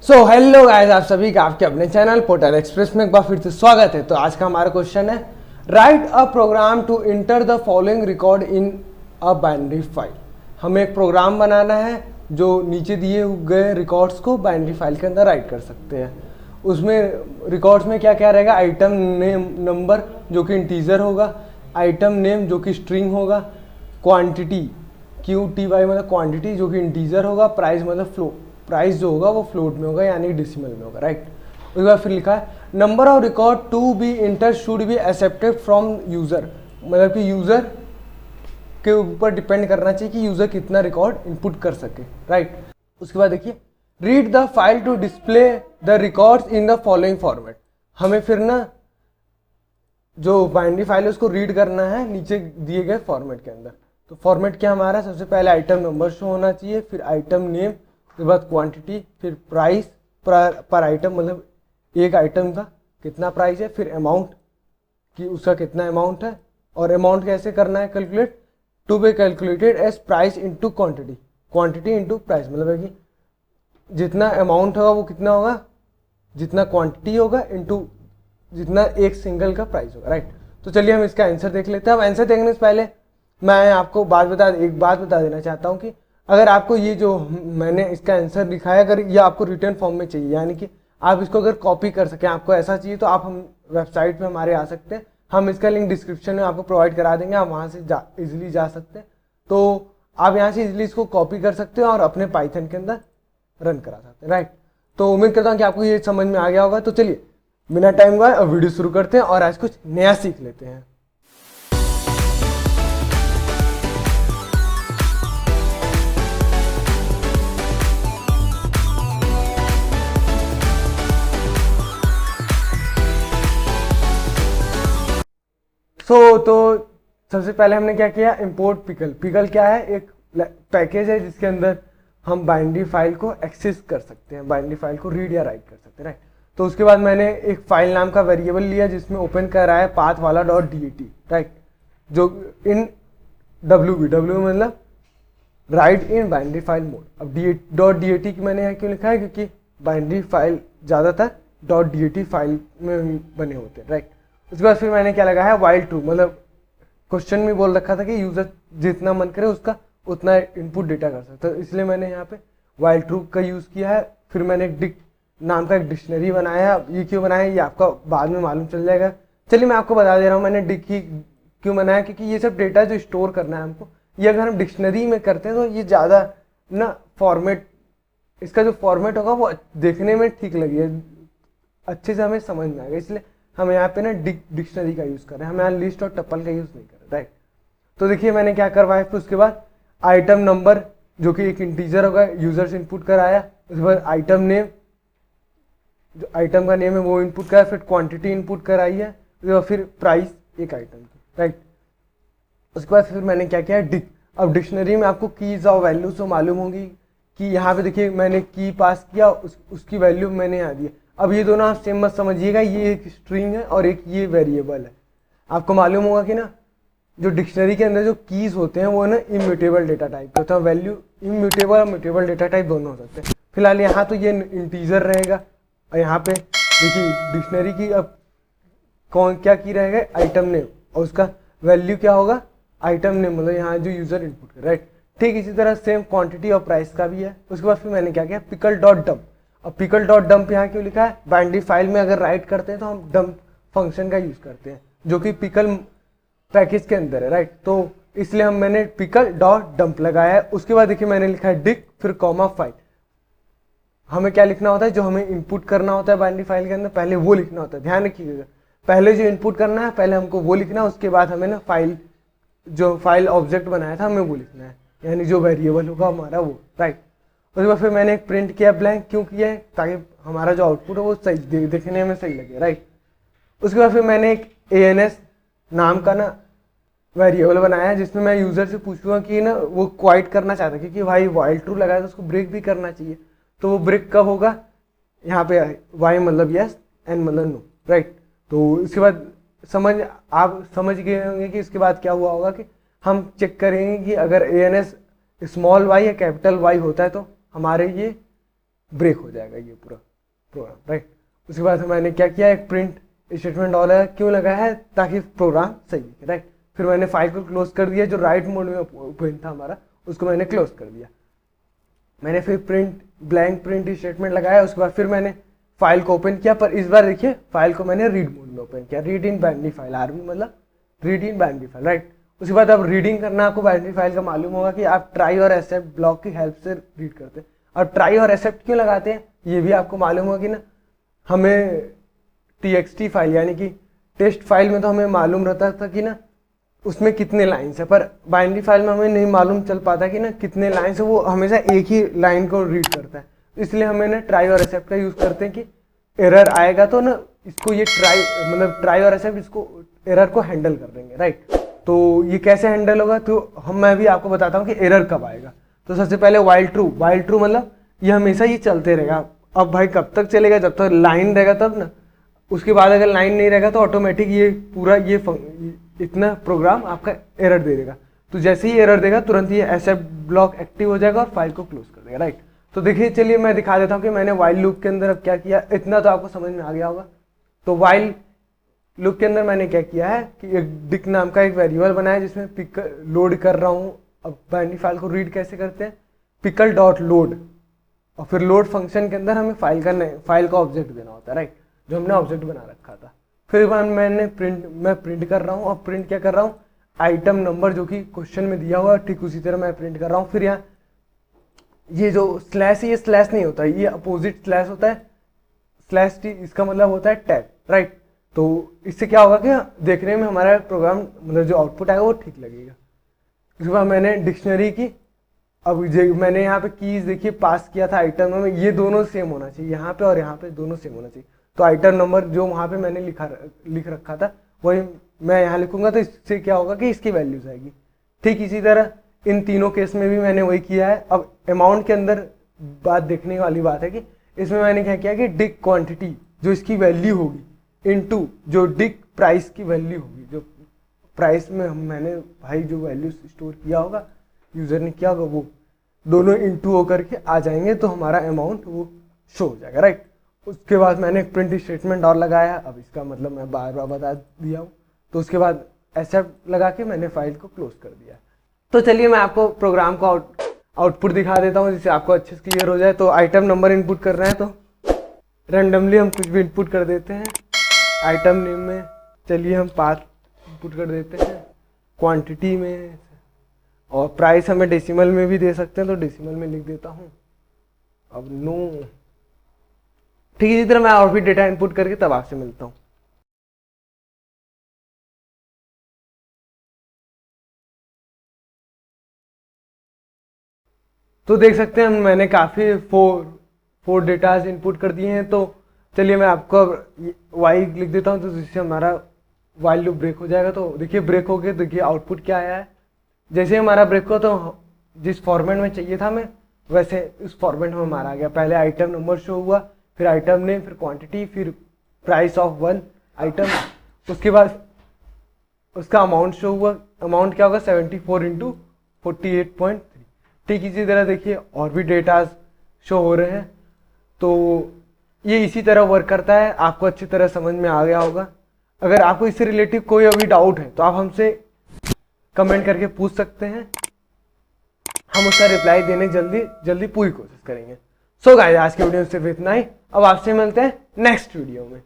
So hello guys, आप सभी का आपके अपने चैनल पोर्टल एक्सप्रेस में एक बार फिर से स्वागत है। तो आज का हमारा क्वेश्चन है right a programme to enter the following record in a binary file. हमें एक प्रोग्राम बनाना है जो नीचे दिए गए रिकॉर्ड्स को बाइनरी फाइल के अंदर राइट कर सकते हैं। उसमें रिकॉर्ड्स में क्या क्या रहेगा? आइटम नेम नंबर जो कि इंटीजर होगा, आइटम नेम जो कि स्ट्रिंग होगा, क्वांटिटी QTY मतलब क्वांटिटी जो कि इंटीजर होगा, प्राइस मतलब फ्लो प्राइस जो होगा वो फ्लोट में होगा यानी डिसिमल में होगा, राइट। उसके बाद फिर लिखा है number of record to be inter should be accepted from user, मतलब कि यूजर के ऊपर डिपेंड करना चाहिए कि यूजर कितना रिकॉर्ड इनपुट कर सके, राइट। उसके बाद देखिए read the file to display the records in the following format. हमें फिर ना जो बाइनरी फाइल है उसको रीड करना है नीचे दिए गए फॉर्मेट के अंदर। तो फॉर्मेट क्या हमारा? सबसे पहले आइटम नंबर शो होना चाहिए, फिर आइटम नेम, उसके बाद क्वांटिटी, फिर प्राइस पर आइटम मतलब एक आइटम का कितना प्राइस है, फिर अमाउंट कि उसका कितना अमाउंट है, और अमाउंट कैसे करना है calculate? To be calculated as price into quantity, quantity into price मतलब है कि जितना अमाउंट होगा वो कितना होगा, जितना क्वांटिटी होगा इनटू जितना एक सिंगल का प्राइस होगा, राइट। तो चलिए हम इसका आंसर देख लेते हैं। अब आंसर देखने से पहले मैं आपको एक बात बता देना चाहता हूँ कि अगर आपको ये जो मैंने इसका आंसर लिखा है अगर ये आपको रिटर्न फॉर्म में चाहिए, यानी कि आप इसको अगर कॉपी कर सकें, आपको ऐसा चाहिए, तो आप हम वेबसाइट पे हमारे आ सकते हैं। हम इसका लिंक डिस्क्रिप्शन में आपको प्रोवाइड करा देंगे, आप वहाँ से इजीली जा सकते हैं। तो आप यहाँ से इजीली इसको कॉपी कर सकते हैं और अपने पाइथन के अंदर रन करा सकते हैं, राइट। तो उम्मीद करता हूँ कि आपको ये समझ में आ गया होगा। तो चलिए बिना टाइम गवाए अब वीडियो शुरू करते हैं और आज कुछ नया सीख लेते हैं। तो सबसे पहले हमने क्या किया? Import pickle. पिकल क्या है? एक पैकेज है जिसके अंदर हम बाइनरी फाइल को एक्सेस कर सकते हैं, बाइनरी फाइल को रीड या राइट कर सकते हैं, राइट। तो उसके बाद मैंने एक फाइल नाम का वेरिएबल लिया जिसमें ओपन कर रहा है पाथ वाला .dat, राइट, जो इन डब्ल्यू मतलब right in binary file mode. अब .dat की मैंने यहाँ क्यों लिखा है? क्योंकि बाइनरी फाइल ज़्यादातर .dat फाइल में बने होते हैं, राइट। उसके बाद फिर मैंने क्या लगाया? वाइल ट्रू, मतलब क्वेश्चन में बोल रखा था कि यूजर जितना मन करे उसका उतना इनपुट डेटा कर सकता है, इसलिए मैंने यहाँ पे वाइल ट्रू का यूज़ किया है। फिर मैंने डिक नाम का एक डिक्शनरी बनाया। ये क्यों बनाया ये आपका बाद में मालूम चल जाएगा। चलिए मैं आपको बता दे रहा हूँ मैंने डिक ही क्यों बनाया, क्योंकि ये सब डेटा जो स्टोर करना है हमको, ये अगर हम डिक्शनरी में करते हैं तो ये ज़्यादा ना फॉर्मेट, इसका जो फॉर्मेट होगा वो देखने में ठीक लगे, अच्छे से हमें समझ में आएगा, इसलिए हम यहाँ पे ना डिक्शनरी का यूज़ कर रहे हैं। हम यहाँ लिस्ट और टप्पल का यूज़ नहीं कर रहे, राइट। तो देखिए मैंने क्या करवाया, फिर उसके बाद आइटम नंबर जो कि एक इंटीजर होगा यूजर से इनपुट कराया, उसके बाद आइटम नेम जो आइटम का नेम है वो इनपुट कराया, फिर क्वांटिटी इनपुट कराई है, उसके बाद फिर प्राइस एक आइटम की, राइट। उसके बाद फिर मैंने क्या किया? डिक। अब डिक्शनरी में आपको कीज और वैल्यूज तो मालूम होगी कि यहाँ पे देखिए मैंने की पास किया, उसकी वैल्यू मैंने यहाँ दी। अब ये दोनों आप सेम मत समझिएगा, ये एक स्ट्रिंग है और एक ये वेरिएबल है। आपको मालूम होगा कि ना जो डिक्शनरी के अंदर जो कीज होते हैं वो ना इम्यूटेबल डेटा टाइप के होते हैं, वैल्यू इम्यूटेबल और म्यूटेबल डेटा टाइप दोनों हो सकते हैं। फिलहाल यहाँ तो ये इंटीजर रहेगा और यहाँ पे देखिए डिक्शनरी की अब कौन क्या की रहेगा? आइटम नेम, और उसका वैल्यू क्या होगा? आइटम नेम, मतलब यहाँ जो यूजर इनपुट कर, राइट। ठीक इसी तरह सेम क्वांटिटी और प्राइस का भी है। उसके बाद फिर मैंने क्या किया? Pickle dot dump. अब पिकल डॉट डंप यहाँ क्यों लिखा है? बाइनरी फाइल में अगर राइट करते हैं तो हम डंप फंक्शन का यूज करते हैं जो कि पिकल पैकेज के अंदर है, राइट। तो इसलिए मैंने पिकल डॉट डंप लगाया है। उसके बाद देखिए मैंने लिखा है डिक फिर कॉमा फाइल। हमें क्या लिखना होता है? जो हमें इनपुट करना होता है बाइनरी फाइल के अंदर पहले वो लिखना होता है। ध्यान रखिएगा, पहले जो इनपुट करना है पहले हमको वो लिखना है, उसके बाद हमें ना फाइल जो फाइल ऑब्जेक्ट बनाया था हमें वो लिखना है, यानी जो वेरिएबल होगा हमारा वो, राइट। उसके बाद फिर मैंने एक प्रिंट किया ब्लैंक, क्यों किया है? ताकि हमारा जो आउटपुट है वो सही देखने में सही लगे, राइट। उसके बाद फिर मैंने एक ANS नाम का ना वेरिएबल बनाया जिसमें मैं यूजर से पूछूंगा कि ना वो क्वाइट करना चाहता है, क्योंकि भाई वाइल ट्रू लगाया तो उसको ब्रेक भी करना चाहिए। तो वो ब्रेक कब होगा? यहाँ पे वाई मतलब यस, एन मतलब नो, राइट। तो इसके बाद आप समझ गए होंगे कि इसके बाद क्या हुआ होगा कि हम चेक करेंगे कि अगर ANS स्मॉल वाई या कैपिटल वाई होता है तो हमारे ये ब्रेक हो जाएगा ये पूरा प्रोग्राम, राइट। उसके बाद मैंने क्या किया, एक प्रिंट स्टेटमेंट और क्यों लगा है, ताकि प्रोग्राम सही है, राइट। फिर मैंने फाइल को क्लोज कर दिया, जो राइट मोड में ओपन था हमारा उसको मैंने क्लोज कर दिया। मैंने फिर ब्लैंक प्रिंट स्टेटमेंट लगाया। उसके बाद फिर मैंने फाइल को ओपन किया, पर इस बार देखिए फाइल को मैंने रीड मोड में ओपन किया, read in binary file, RB मतलब read in binary file, right. उसके बाद अब रीडिंग करना आपको बाइनरी फाइल का मालूम होगा कि आप ट्राई और एक्सेप्ट ब्लॉक की हेल्प से रीड करते हैं। और ट्राई और एक्सेप्ट क्यों लगाते हैं ये भी आपको मालूम होगा कि ना, हमें txt फाइल यानी कि टेस्ट फाइल में तो हमें मालूम रहता था कि ना उसमें कितने लाइन्स है, पर बाइनरी फाइल में हमें नहीं मालूम चल पाता कि ना कितने लाइन्स है, वो हमेशा एक ही लाइन को रीड करता है। इसलिए हमें ना ट्राई और एक्सेप्ट का यूज़ करते हैं कि एरर आएगा तो ना इसको ये ट्राई और एक्सेप्ट इसको एरर को हैंडल कर देंगे, राइट। तो ये कैसे हैंडल होगा, तो मैं भी आपको बताता हूँ कि एरर कब आएगा। तो सबसे पहले वाइल ट्रू मतलब ये हमेशा ये चलते रहेगा। अब भाई कब तक चलेगा, जब तक लाइन रहेगा तब ना। उसके बाद अगर लाइन नहीं रहेगा तो ऑटोमेटिक ये पूरा ये इतना प्रोग्राम आपका एरर दे देगा। तो जैसे ही एरर देगा तुरंत ये एक्सेप्ट ब्लॉक एक्टिव हो जाएगा और फाइल को क्लोज कर देगा, राइट। तो देखिए चलिए मैं दिखा देता हूँ कि मैंने वाइल लूप के अंदर अब क्या किया। इतना तो आपको समझ में आ गया होगा। तो वाइल लूप के अंदर मैंने क्या किया है कि एक डिक नाम का एक वेरिएबल बनाया जिसमें लोड कर रहा हूँ। अब बाइनरी फाइल को रीड कैसे करते हैं, पिकल डॉट लोड, और फिर लोड फंक्शन के अंदर हमें फाइल का ऑब्जेक्ट देना होता है, राइट, जो हमने ऑब्जेक्ट बना रखा था। फिर मैं प्रिंट कर रहा हूँ, और प्रिंट क्या कर रहा हूँ, आइटम नंबर जो कि क्वेश्चन में दिया हुआ है, ठीक उसी तरह मैं प्रिंट कर रहा हूँ। फिर यहाँ ये जो स्लैश है, ये स्लैश नहीं होता है, ये अपोजिट स्लैश होता है, स्लैश टी, इसका मतलब होता है टैब, राइट। तो इससे क्या होगा कि देखने में हमारा प्रोग्राम मतलब जो आउटपुट आएगा वो ठीक लगेगा। उसके बाद मैंने डिक्शनरी की, अब मैंने यहाँ पे कीज देखिए पास किया था आइटम में, ये दोनों सेम होना चाहिए, यहाँ पे और यहाँ पे दोनों सेम होना चाहिए। तो आइटम नंबर जो वहाँ पे मैंने लिख रखा था वही मैं यहाँ लिखूंगा, तो इससे क्या होगा कि इसकी वैल्यूज आएगी। ठीक इसी तरह इन तीनों केस में भी मैंने वही किया है। अब अमाउंट के अंदर बात देखने वाली बात है कि इसमें मैंने क्या किया कि डिक क्वांटिटी जो इसकी वैल्यू होगी इनटू जो डिक प्राइस की वैल्यू होगी, जो प्राइस में मैंने भाई जो वैल्यू स्टोर किया होगा यूजर ने किया होगा वो दोनों इनटू होकर के आ जाएंगे, तो हमारा अमाउंट वो शो हो जाएगा, राइट। उसके बाद मैंने एक प्रिंट स्टेटमेंट और लगाया, अब इसका मतलब मैं बार बार बता दिया हूँ। तो उसके बाद एक्सेप्ट लगा के मैंने फाइल को क्लोज कर दिया। तो चलिए मैं आपको प्रोग्राम को आउटपुट दिखा देता हूँ जिससे आपको अच्छे से क्लियर हो जाए। तो आइटम नंबर इनपुट कर रहे हैं, तो रेंडमली हम कुछ भी इनपुट कर देते हैं। आइटम नेम में चलिए हम 5 इनपुट कर देते हैं, क्वांटिटी में, और प्राइस हमें डेसिमल में भी दे सकते हैं, तो डेसिमल में लिख देता हूँ। अब नो, ठीक है, इसी तरह मैं और भी डेटा इनपुट करके तब आपसे मिलता हूँ। तो देख सकते हैं मैंने काफ़ी फोर डेटाज इनपुट कर दिए हैं। तो चलिए मैं आपको वाई लिख देता हूँ, तो जिससे हमारा वाइल लूप ब्रेक हो जाएगा। तो देखिए ब्रेक हो गया, देखिए आउटपुट क्या आया है। जैसे हमारा ब्रेक हो तो जिस फॉर्मेट में चाहिए था हमें वैसे उस फॉर्मेट में हमारा आ गया। पहले आइटम नंबर शो हुआ, फिर आइटम नेम, फिर क्वांटिटी, फिर प्राइस ऑफ 1 आइटम, उसके बाद उसका अमाउंट शो हुआ। अमाउंट क्या होगा 74 इंटू 48.3। ठीक इसी तरह देखिए और भी डेटाज शो हो रहे हैं। तो ये इसी तरह वर्क करता है, आपको अच्छी तरह समझ में आ गया होगा। अगर आपको इससे रिलेटिव कोई अभी डाउट है तो आप हमसे कमेंट करके पूछ सकते हैं, हम उसका रिप्लाई देने जल्दी पूरी कोशिश करेंगे। सो गाइस आज के वीडियो में सिर्फ इतना ही। अब आपसे मिलते हैं नेक्स्ट वीडियो में।